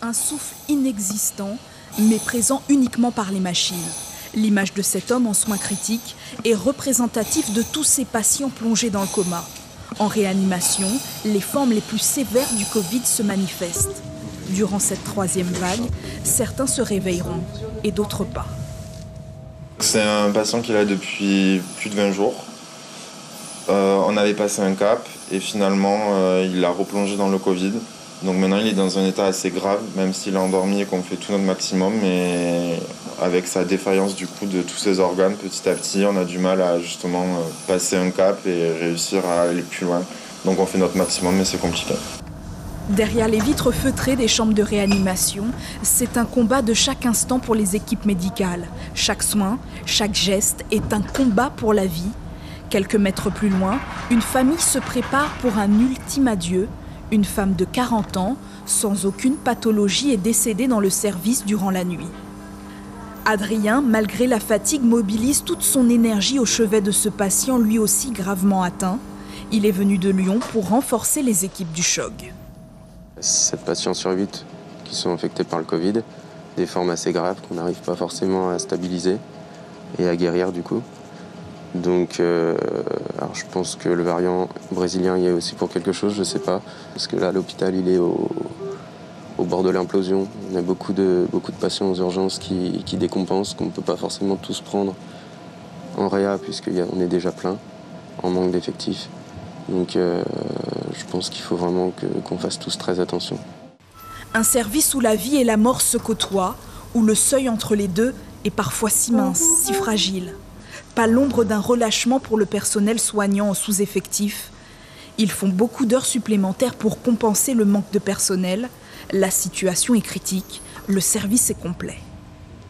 Un souffle inexistant, mais présent uniquement par les machines. L'image de cet homme en soins critiques est représentative de tous ces patients plongés dans le coma. En réanimation, les formes les plus sévères du Covid se manifestent. Durant cette troisième vague, certains se réveilleront et d'autres pas. C'est un patient qui est là depuis plus de 20 jours. On avait passé un cap et finalement il a replongé dans le Covid. Donc maintenant il est dans un état assez grave, même s'il est endormi et qu'on fait tout notre maximum, mais avec sa défaillance du coup de tous ses organes, petit à petit, on a du mal à justement passer un cap et réussir à aller plus loin. Donc on fait notre maximum, mais c'est compliqué. Derrière les vitres feutrées des chambres de réanimation, c'est un combat de chaque instant pour les équipes médicales. Chaque soin, chaque geste est un combat pour la vie. Quelques mètres plus loin, une famille se prépare pour un ultime adieu. Une femme de 40 ans, sans aucune pathologie, est décédée dans le service durant la nuit. Adrien, malgré la fatigue, mobilise toute son énergie au chevet de ce patient, lui aussi gravement atteint. Il est venu de Lyon pour renforcer les équipes du CHOG. 7 patients sur 8 qui sont infectés par le Covid, des formes assez graves qu'on n'arrive pas forcément à stabiliser et à guérir du coup. Donc alors je pense que le variant brésilien y est aussi pour quelque chose, je ne sais pas. Parce que là, l'hôpital, il est au bord de l'implosion. On a beaucoup de patients aux urgences qui décompensent, qu'on ne peut pas forcément tous prendre en réa, puisqu'on est déjà plein, en manque d'effectifs. Donc je pense qu'il faut vraiment qu'on fasse tous très attention. Un service où la vie et la mort se côtoient, où le seuil entre les deux est parfois si mince, si fragile. Pas l'ombre d'un relâchement pour le personnel soignant en sous-effectif. Ils font beaucoup d'heures supplémentaires pour compenser le manque de personnel. La situation est critique, le service est complet.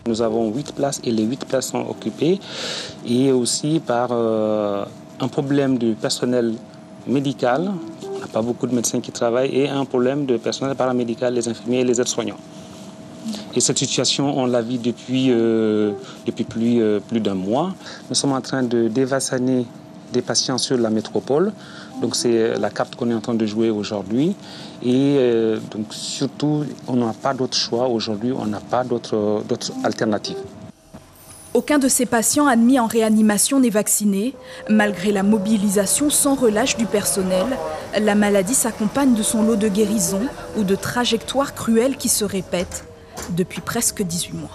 Nous avons 8 places et les 8 places sont occupées. Et aussi par un problème de personnel médical, on n'a pas beaucoup de médecins qui travaillent, et un problème de personnel paramédical, les infirmiers et les aides-soignants. Et cette situation, on la vit depuis plus d'un mois. Nous sommes en train de dévassaner des patients sur la métropole. Donc c'est la carte qu'on est en train de jouer aujourd'hui. Et donc surtout, on n'a pas d'autre choix aujourd'hui, on n'a pas d'autres alternatives. Aucun de ces patients admis en réanimation n'est vacciné. Malgré la mobilisation sans relâche du personnel, la maladie s'accompagne de son lot de guérisons ou de trajectoires cruelles qui se répètent depuis presque 18 mois.